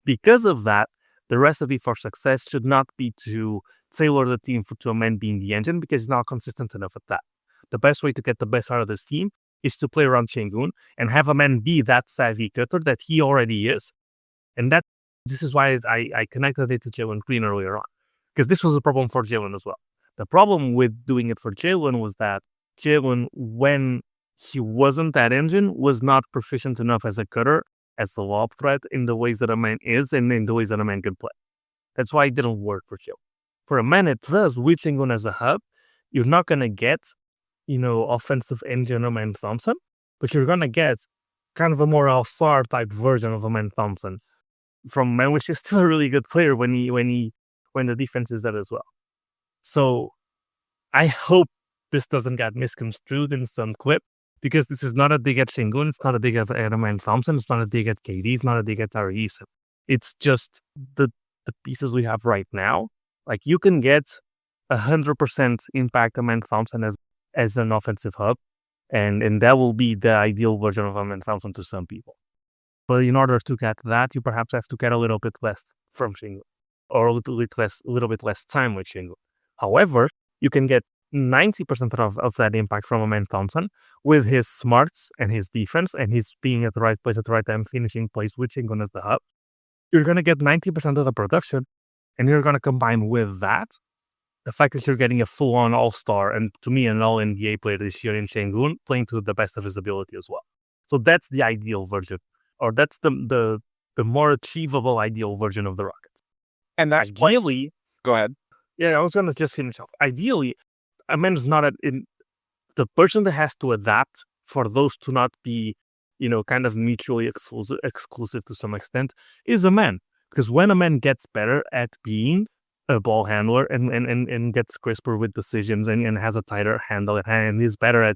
Because of that, the recipe for success should not be to tailor the team to a man being the engine, because he's not consistent enough at that. The best way to get the best out of this team is to play around Şengün and have a man be that savvy cutter that he already is. And this is why I connected it to Jalen Green earlier on, because this was a problem for Jalen as well. The problem with doing it for Jalen was that Jalen, when he wasn't that engine, was not proficient enough as a cutter, as a lob threat in the ways that a man is and in the ways that a man can play. That's why it didn't work for Jalen. For a man it does, with Şengün as a hub, you're not going to get, offensive engine Aman Thompson, but you're going to get kind of a more all-star type version of Aman Thompson from man, which is still a really good player when the defense is that as well. So I hope this doesn't get misconstrued in some clip, because this is not a dig at Şengün, it's not a dig at Aman Thompson, it's not a dig at KD, it's not a dig at Tari Eason. It's just the pieces we have right now. Like, you can get 100% impact Aman Thompson as an offensive hub, and that will be the ideal version of Aman Thompson to some people. But in order to get that, you perhaps have to get a little bit less from Şengün, or a little bit less time with Şengün. However, you can get 90% of that impact from Amen Thompson with his smarts and his defense and his being at the right place at the right time, finishing plays with Shingun as the hub. You're going to get 90% of the production, and you're going to combine with that the fact that you're getting a full-on all-star, and to me, an all-NBA player this year in Shingun, playing to the best of his ability as well. So that's the ideal version, or that's the more achievable ideal version of the Rockets. And that's ideally. Go ahead. Yeah, I was going to just finish off. Ideally, Amen's not the person that has to adapt for those to not be, kind of mutually exclusive to some extent is Amen. Because when Amen gets better at being a ball handler and gets crisper with decisions and has a tighter handle and is better at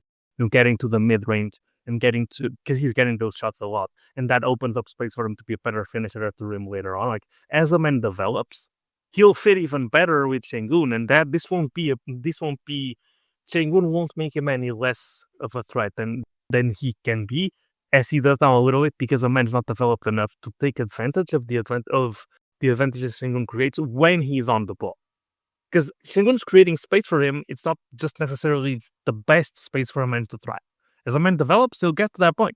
getting to the mid-range and because he's getting those shots a lot, and that opens up space for him to be a better finisher at the rim later on. Like, as Amen develops, he'll fit even better with Sengun, and that this won't be Sengun won't make him any less of a threat than he can be, as he does now a little bit, because Amen's not developed enough to take advantage of the advantages Sengun creates when he's on the ball. Because Sengun's creating space for him, it's not just necessarily the best space for Amen to thrive. As Amen develops, he'll get to that point.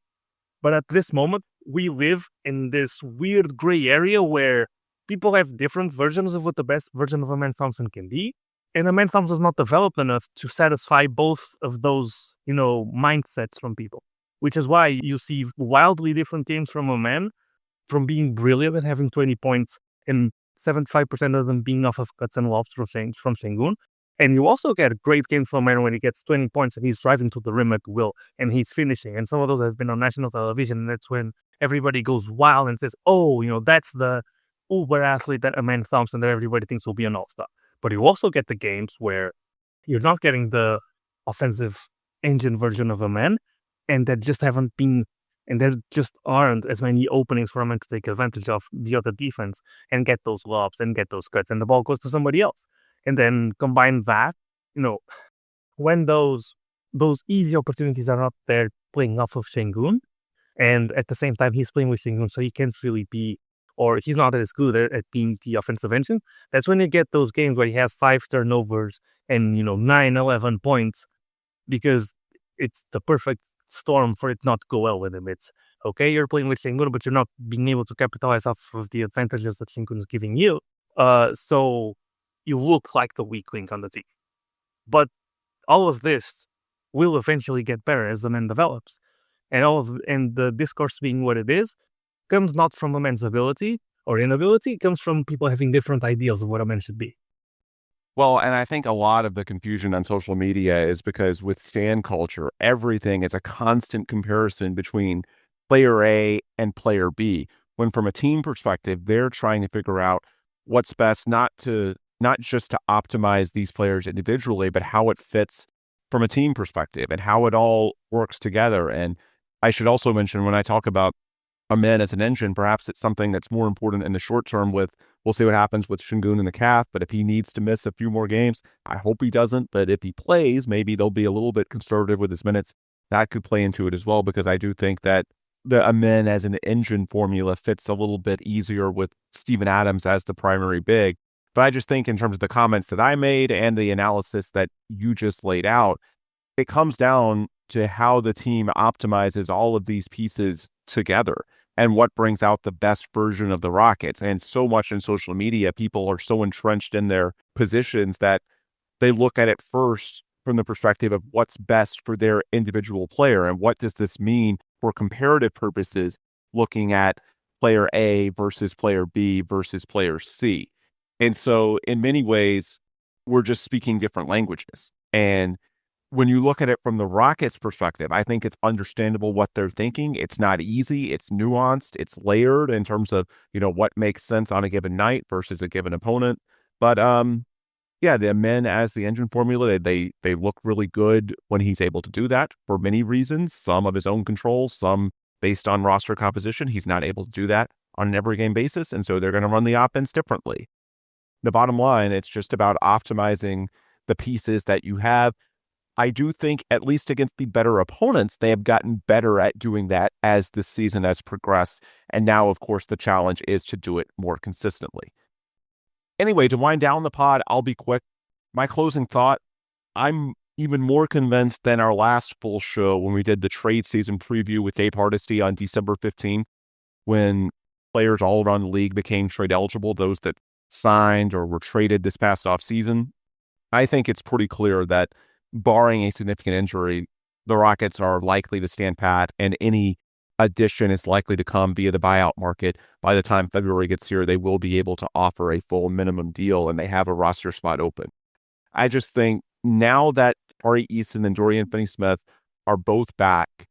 But at this moment, we live in this weird gray area where people have different versions of what the best version of Amen Thompson can be. And Amen Thompson's not developed enough to satisfy both of those, mindsets from people. Which is why you see wildly different games from Amen, from being brilliant and having 20 points and 75% of them being off of cuts and lobs from Sengun. And you also get great games from Amen when he gets 20 points and he's driving to the rim at will and he's finishing. And some of those have been on national television, and that's when everybody goes wild and says, oh, that's the uber athlete that Amen Thompson that everybody thinks will be an all-star. But you also get the games where you're not getting the offensive engine version of Amen, and there just aren't as many openings for Amen to take advantage of the other defense and get those lobs and get those cuts, and the ball goes to somebody else. And then combine that, when those easy opportunities are not there playing off of Sengun, and at the same time he's playing with Sengun, so he can't really be, or he's not as good at being the offensive engine, that's when you get those games where he has 5 turnovers and, 9, 11 points, because it's the perfect storm for it not to go well with him. It's, okay, you're playing with Sengun, but you're not being able to capitalize off of the advantages that Sengun is giving you. So you look like the weak link on the team. But all of this will eventually get better as Amen develops. And the discourse being what it is, comes not from Amen's ability or inability, it comes from people having different ideas of what Amen should be. Well, and I think a lot of the confusion on social media is because with stan culture, everything is a constant comparison between player A and player B. When from a team perspective, they're trying to figure out what's best, not just to optimize these players individually, but how it fits from a team perspective and how it all works together. And I should also mention, when I talk about Amen as an engine, perhaps it's something that's more important in the short term we'll see what happens with Sengun and the calf, but if he needs to miss a few more games, I hope he doesn't, but if he plays, maybe they'll be a little bit conservative with his minutes. That could play into it as well, because I do think that the Amen as an engine formula fits a little bit easier with Steven Adams as the primary big. But I just think in terms of the comments that I made and the analysis that you just laid out, it comes down to how the team optimizes all of these pieces together and what brings out the best version of the Rockets. And so much in social media, people are so entrenched in their positions that they look at it first from the perspective of what's best for their individual player. And what does this mean for comparative purposes, looking at player A versus player B versus player C. And so in many ways, we're just speaking different languages. And when you look at it from the Rockets' perspective, I think it's understandable what they're thinking. It's not easy. It's nuanced. It's layered in terms of, what makes sense on a given night versus a given opponent. But yeah, the men as the engine formula, they look really good when he's able to do that for many reasons. Some of his own control, some based on roster composition. He's not able to do that on an every game basis. And so they're going to run the offense differently. The bottom line, it's just about optimizing the pieces that you have. I do think, at least against the better opponents, they have gotten better at doing that as the season has progressed. And now, of course, the challenge is to do it more consistently. Anyway, to wind down the pod, I'll be quick. My closing thought, I'm even more convinced than our last full show when we did the trade season preview with Dave Hardesty on December 15th, when players all around the league became trade eligible, those that signed or were traded this past offseason. I think it's pretty clear that barring a significant injury, the Rockets are likely to stand pat, and any addition is likely to come via the buyout market. By the time February gets here, they will be able to offer a full minimum deal, and they have a roster spot open. I just think now that Tari, Eason, and Dorian Finney-Smith are both back,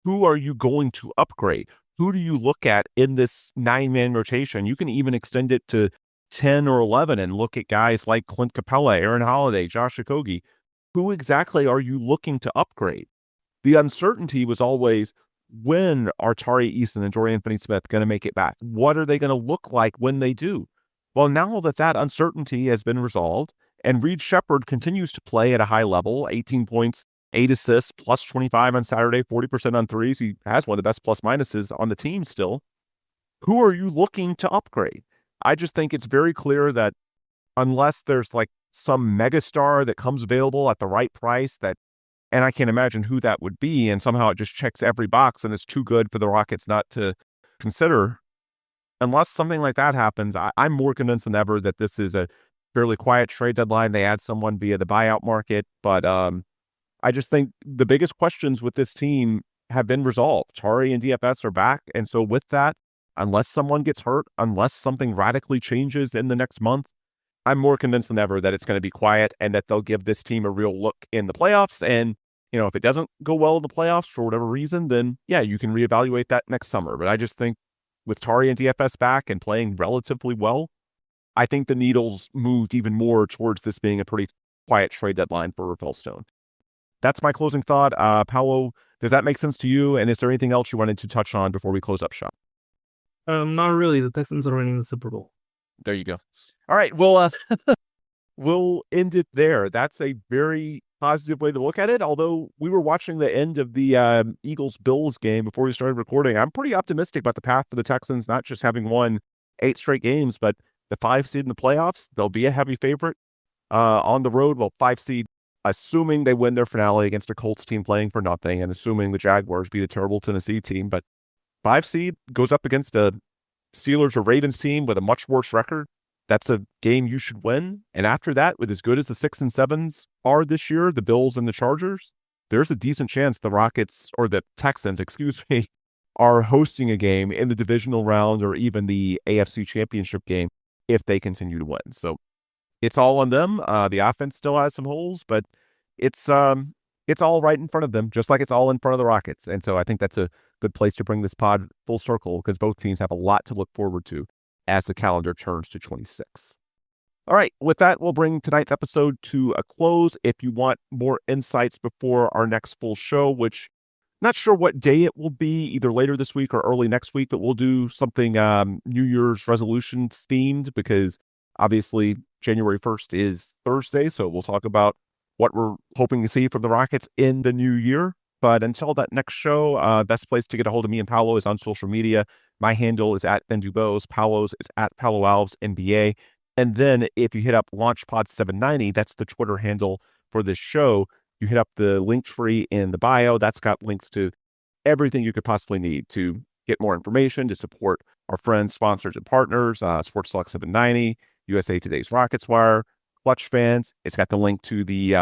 who are you going to upgrade? Who do you look at in this 9-man rotation? You can even extend it to 10 or 11 and look at guys like Clint Capella, Aaron Holiday, Josh Okogie. Who exactly are you looking to upgrade? The uncertainty was always, when are Tari, Eason, and Dorian Finney-Smith going to make it back? What are they going to look like when they do? Well, now that uncertainty has been resolved, and Reed Shepherd continues to play at a high level, 18 points, 8 assists, plus 25 on Saturday, 40% on threes. He has one of the best plus minuses on the team still. Who are you looking to upgrade? I just think it's very clear that unless there's like some megastar that comes available at the right price, and I can't imagine who that would be, and somehow it just checks every box and it's too good for the Rockets not to consider. Unless something like that happens, I'm more convinced than ever that this is a fairly quiet trade deadline. They add someone via the buyout market, but I just think the biggest questions with this team have been resolved. Tari and DFS are back, and so with that, unless someone gets hurt, unless something radically changes in the next month, I'm more convinced than ever that it's going to be quiet and that they'll give this team a real look in the playoffs. And, if it doesn't go well in the playoffs for whatever reason, then yeah, you can reevaluate that next summer. But I just think with Tari and DFS back and playing relatively well, I think the needles moved even more towards this being a pretty quiet trade deadline for Rafael Stone. That's my closing thought. Paulo, does that make sense to you? And is there anything else you wanted to touch on before we close up shop? Not really. The Texans are winning the Super Bowl. There you go. All right. Well, we'll end it there. That's a very positive way to look at it. Although we were watching the end of the Eagles-Bills game before we started recording, I'm pretty optimistic about the path for the Texans, not just having won 8 straight games, but the 5 seed in the playoffs. They'll be a heavy favorite on the road. Well, 5 seed, assuming they win their finale against a Colts team playing for nothing, and assuming the Jaguars beat a terrible Tennessee team. But 5 seed goes up against a Steelers or Ravens team with a much worse record. That's a game you should win. And after that, with as good as the 6 and 7s are this year, the Bills and the Chargers, there's a decent chance the Rockets, or the Texans, are hosting a game in the divisional round or even the AFC Championship game if they continue to win. So it's all on them. The offense still has some holes, but it's all right in front of them, just like it's all in front of the Rockets. And so I think that's a good place to bring this pod full circle, because both teams have a lot to look forward to as the calendar turns to 26. All right, with that, we'll bring tonight's episode to a close. If you want more insights before our next full show, which not sure what day it will be, either later this week or early next week, but we'll do something New Year's resolutions themed, because obviously January 1st is Thursday. So we'll talk about what we're hoping to see from the Rockets in the new year. But until that next show, best place to get a hold of me and Paulo is on social media. My handle is at DuBose. Paulo's is at Paulo Alves NBA. And then if you hit up LaunchPod790, that's the Twitter handle for this show. You hit up the link tree in the bio. That's got links to everything you could possibly need to get more information, to support our friends, sponsors, and partners, Sports Select 790, USA Today's Rockets Wire, ClutchFans. It's got the link to the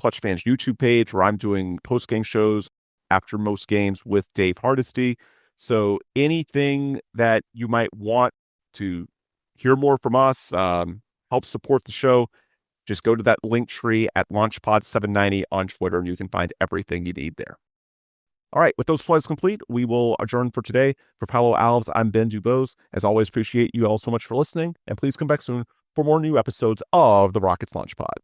ClutchFans YouTube page, where I'm doing post-game shows after most games with Dave Hardesty. So anything that you might want to hear more from us, help support the show, just go to that link tree at LaunchPod790 on Twitter, and you can find everything you need there. All right, with those plugs complete, we will adjourn for today. For Paulo Alves, I'm Ben DuBose. As always, appreciate you all so much for listening, and please come back soon for more new episodes of the Rockets Launch Pod.